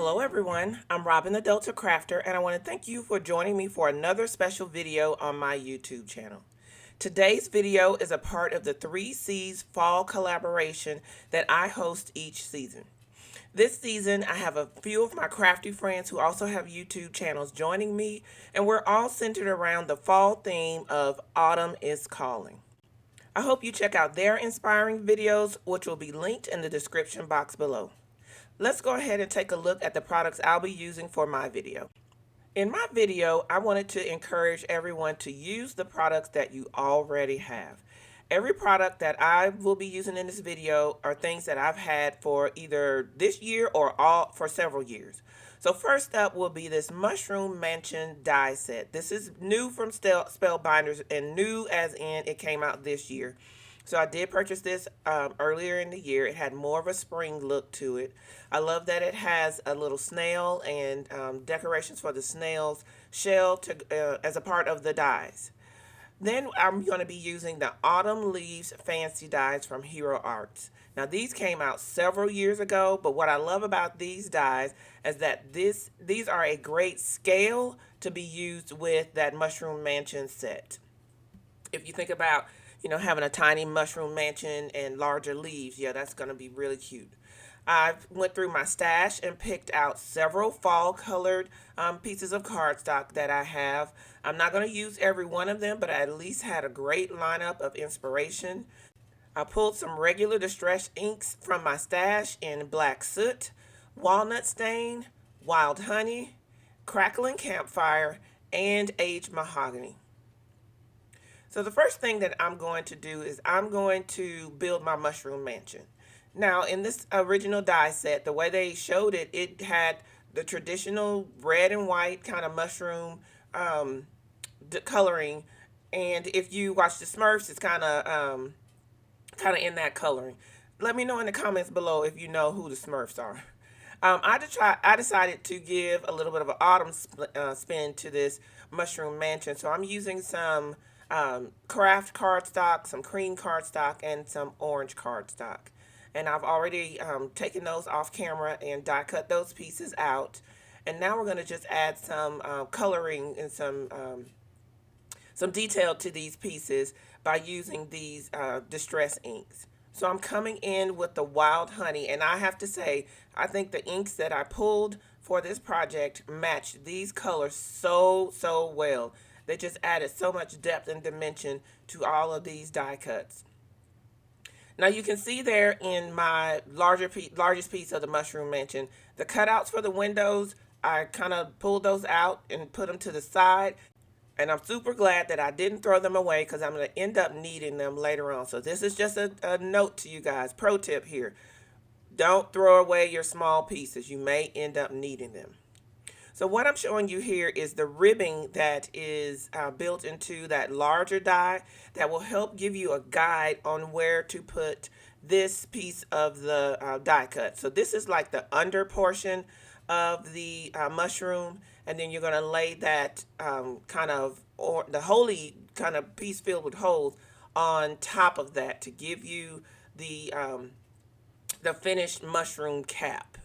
Hello everyone, I'm Robin the Delta Crafter and I want to thank you for joining me for another special video on my YouTube channel. Today's video is a part of the 3C's fall collaboration that I host each season. This season I have a few of my crafty friends who also have YouTube channels joining me, and we're all centered around the fall theme of Autumn is Calling. I hope you check out their inspiring videos, which will be linked in the description box below. Let's go ahead and take a look at the products I'll be using for my video. In my video, I wanted to encourage everyone to use the products that you already have. Every product that I will be using in this video are things that I've had for either this year or for several years. So first up will be this Mushroom Mansion die set. This is new from Spellbinders, and new as in it came out this year. So I did purchase this earlier in the year. It had more of a spring look to it. I love that it has a little snail and decorations for the snail's shell as a part of the dies. Then I'm going to be using the Autumn Leaves Fancy dies from Hero Arts. Now these came out several years ago, but what I love about these dies is that these are a great scale to be used with that Mushroom Mansion set. If you think about having a tiny mushroom mansion and larger leaves, yeah, that's going to be really cute. I went through my stash and picked out several fall colored pieces of cardstock that I have. I'm not going to use every one of them, but I at least had a great lineup of inspiration. I pulled some regular distress inks from my stash in Black Soot, Walnut Stain, Wild Honey, Crackling Campfire, and Aged Mahogany. So the first thing that I'm going to do is I'm going to build my mushroom mansion. Now in this original die set, the way they showed it, it had the traditional red and white kind of mushroom coloring, and if you watch the Smurfs, it's kind of in that coloring. Let me know in the comments below if you know who the Smurfs are. I decided to give a little bit of an autumn spin to this mushroom mansion, so I'm using some craft cardstock, some cream cardstock, and some orange cardstock. And I've already taken those off camera and die cut those pieces out. And now we're going to just add some coloring and some detail to these pieces by using these distress inks. So I'm coming in with the Wild Honey, and I have to say, I think the inks that I pulled for this project match these colors so well. They just added so much depth and dimension to all of these die cuts. Now you can see there in my largest piece of the Mushroom Mansion, the cutouts for the windows, I kind of pulled those out and put them to the side. And I'm super glad that I didn't throw them away because I'm going to end up needing them later on. So this is just a note to you guys. Pro tip here. Don't throw away your small pieces. You may end up needing them. So what I'm showing you here is the ribbing that is built into that larger die that will help give you a guide on where to put this piece of the die cut. So this is like the under portion of the mushroom, and then you're going to lay that the holy kind of piece filled with holes on top of that to give you the finished mushroom cap.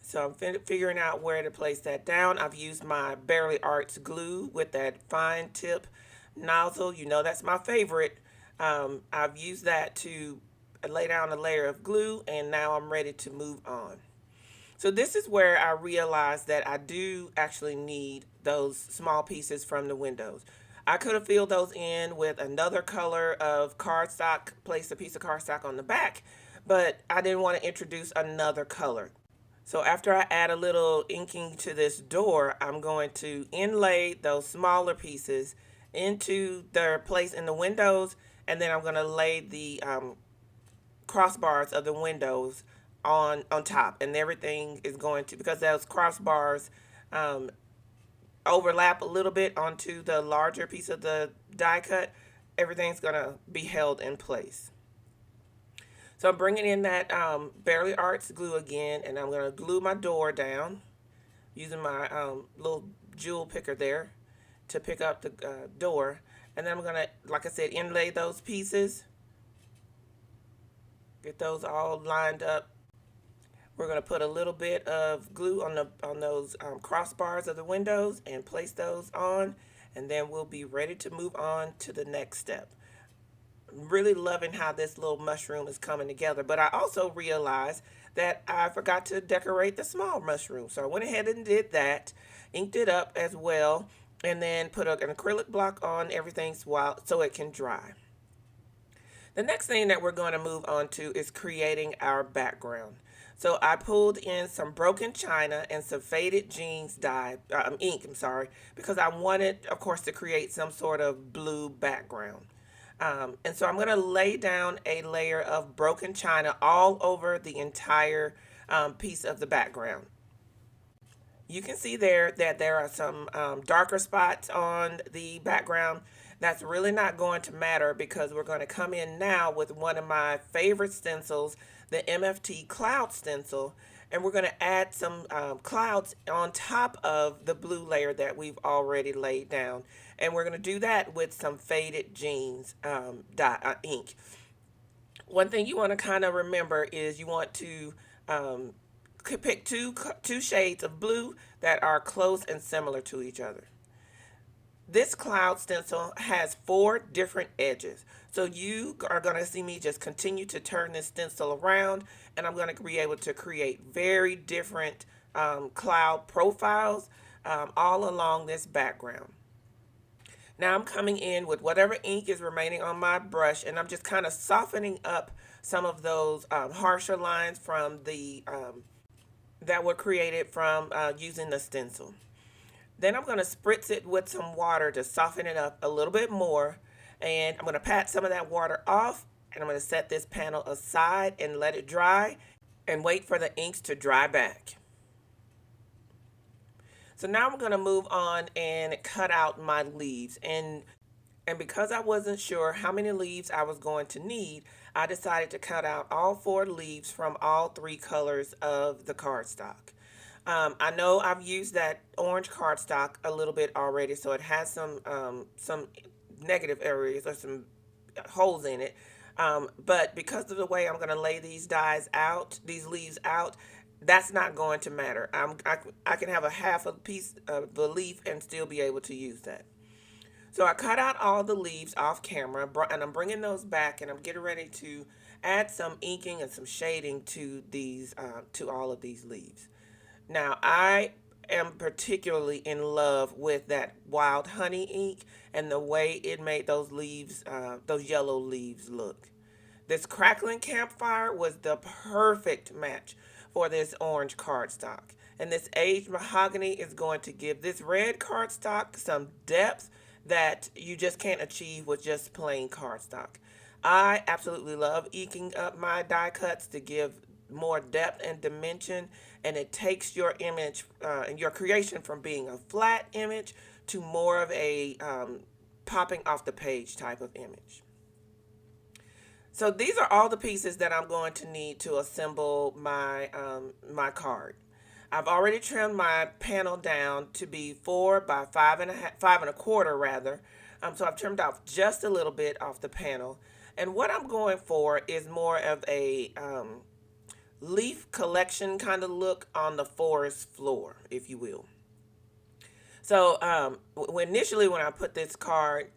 So I'm figuring out where to place that down. I've used my Barely Arts glue with that fine tip nozzle. You know that's my favorite. I've used that to lay down a layer of glue, and now I'm ready to move on. So this is where I realized that I do actually need those small pieces from the windows. I could have filled those in with another color of cardstock, placed a piece of cardstock on the back, but I didn't want to introduce another color. So after I add a little inking to this door, I'm going to inlay those smaller pieces into their place in the windows, and then I'm going to lay the crossbars of the windows on top, and everything is going to, because those crossbars overlap a little bit onto the larger piece of the die cut, everything's going to be held in place. So I'm bringing in that Barely Arts glue again, and I'm going to glue my door down using my little jewel picker there to pick up the door. And then I'm going to, like I said, inlay those pieces. Get those all lined up We're going to put a little bit of glue on those crossbars of the windows and place those on, and then we'll be ready to move on to the next step. Really loving how this little mushroom is coming together, but I also realized that I forgot to decorate the small mushroom. So I went ahead and did that, inked it up as well, and then put an acrylic block on everything so it can dry. The next thing that we're going to move on to is creating our background. So I pulled in some broken china and some faded jeans ink, because I wanted, of course, to create some sort of blue background. And so I'm going to lay down a layer of broken china all over the entire piece of the background. You can see there that there are some darker spots on the background. That's really not going to matter because we're going to come in now with one of my favorite stencils, the MFT cloud stencil, and we're going to add some clouds on top of the blue layer that we've already laid down. And we're going to do that with some faded jeans ink. One thing you want to kind of remember is you want to pick two shades of blue that are close and similar to each other. This cloud stencil has 4 different edges. So you are going to see me just continue to turn this stencil around, and I'm going to be able to create very different cloud profiles all along this background. Now I'm coming in with whatever ink is remaining on my brush, and I'm just kind of softening up some of those harsher lines from the that were created from using the stencil. Then I'm going to spritz it with some water to soften it up a little bit more. And I'm going to pat some of that water off. And I'm going to set this panel aside and let it dry and wait for the inks to dry back. So now I'm going to move on and cut out my leaves. And because I wasn't sure how many leaves I was going to need, I decided to cut out all 4 leaves from all 3 colors of the cardstock. I know I've used that orange cardstock a little bit already, so it has some negative areas or some holes in it. But because of the way I'm going to lay these leaves out, that's not going to matter. I can have a half a piece of the leaf and still be able to use that. So I cut out all the leaves off camera, and I'm bringing those back, and I'm getting ready to add some inking and some shading to all of these leaves. Now, I am particularly in love with that wild honey ink and the way it made those leaves, those yellow leaves look. This Crackling Campfire was the perfect match for this orange cardstock. And this aged mahogany is going to give this red cardstock some depth that you just can't achieve with just plain cardstock. I absolutely love inking up my die cuts to give more depth and dimension, and it takes your image and your creation from being a flat image to more of a popping off the page type of image. So these are all the pieces that I'm going to need to assemble my card. I've already trimmed my panel down to be 4 by 5.25 rather. So I've trimmed off just a little bit off the panel, and what I'm going for is more of a leaf collection kind of look on the forest floor, if you will. So initially when I put this card,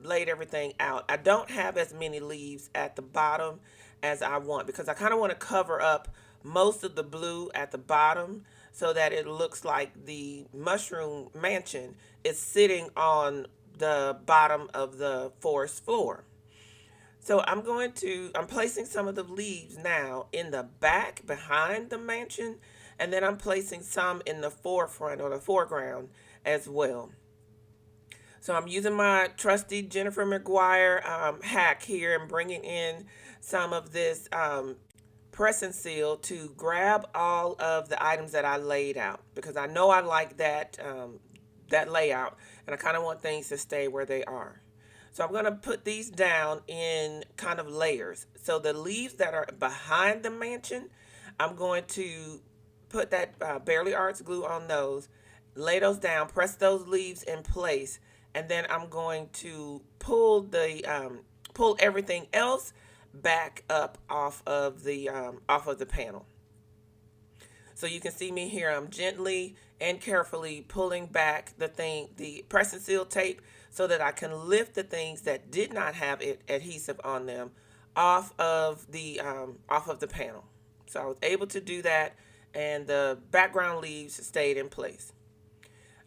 laid everything out, I don't have as many leaves at the bottom as I want, because I kind of want to cover up most of the blue at the bottom so that it looks like the mushroom mansion is sitting on the bottom of the forest floor. So I'm placing some of the leaves now in the back behind the mansion, and then I'm placing some in the forefront or the foreground as well. So I'm using my trusty Jennifer McGuire hack here and bringing in some of this press and seal to grab all of the items that I laid out, because I know I like that layout, and I kind of want things to stay where they are. So I'm going to put these down in kind of layers. So the leaves that are behind the mansion, I'm going to put that Barely Arts glue on those, lay those down, press those leaves in place, and then I'm going to pull everything else back up off of the panel. So you can see me here. I'm gently and carefully pulling back the press and seal tape so that I can lift the things that did not have adhesive on them off of the panel. So I was able to do that, and the background leaves stayed in place.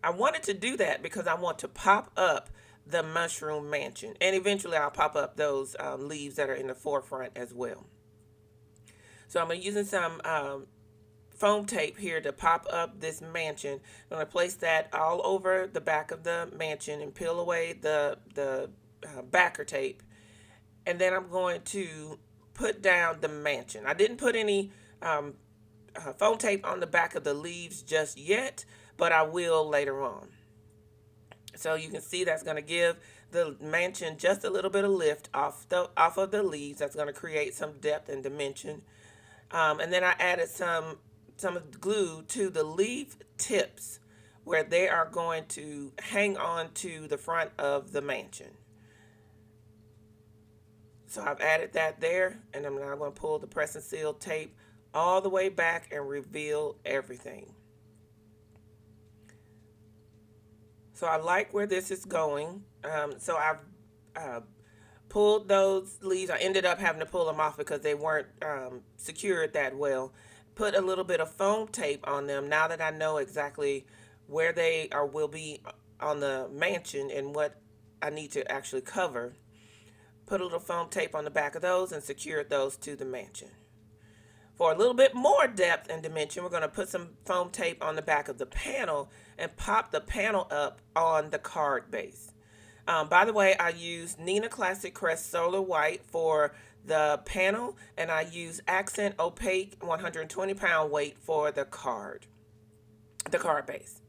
I wanted to do that because I want to pop up the mushroom mansion, and eventually I'll pop up those leaves that are in the forefront as well. So I'm using some foam tape here to pop up this mansion. I'm going to place that all over the back of the mansion and peel away the backer tape. And then I'm going to put down the mansion. I didn't put any foam tape on the back of the leaves just yet, but I will later on. So you can see that's going to give the mansion just a little bit of lift off of the leaves. That's going to create some depth and dimension. And then I added some glue to the leaf tips where they are going to hang on to the front of the mansion. So I've added that there, and I'm now going to pull the press and seal tape all the way back and reveal everything. So I like where this is going. So I've pulled those leaves. I ended up having to pull them off because they weren't secured that well. Put a little bit of foam tape on them now that I know exactly where they will be on the mansion and what I need to actually cover. Put a little foam tape on the back of those and secured those to the mansion. For a little bit more depth and dimension, we're going to put some foam tape on the back of the panel and pop the panel up on the card base. By the way, I used Neenah Classic Crest Solar White for the panel, and I use Accent Opaque 120-pound weight for the card base.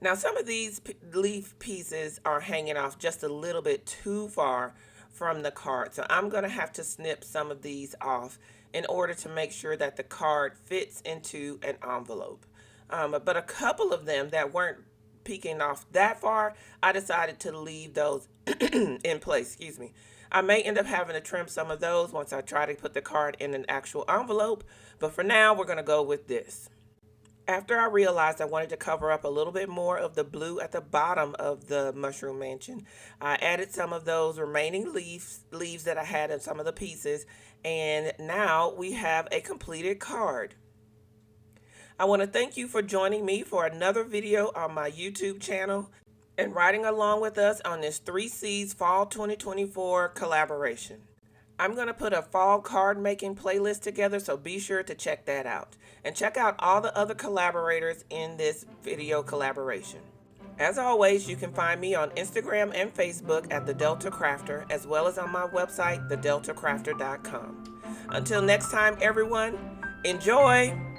Now, some of these leaf pieces are hanging off just a little bit too far from the card, so I'm going to have to snip some of these off in order to make sure that the card fits into an envelope. But a couple of them that weren't peeking off that far, I decided to leave those in place. Excuse me. I may end up having to trim some of those once I try to put the card in an actual envelope, but for now we're going to go with this. After I realized I wanted to cover up a little bit more of the blue at the bottom of the mushroom mansion, I added some of those remaining leaves that I had in some of the pieces, and now we have a completed card. I want to thank you for joining me for another video on my YouTube channel and riding along with us on this 3C's Fall 2024 collaboration. I'm going to put a fall card making playlist together, so be sure to check that out. And check out all the other collaborators in this video collaboration. As always, you can find me on Instagram and Facebook at The Delta Crafter, as well as on my website, thedeltacrafter.com. Until next time, everyone, enjoy!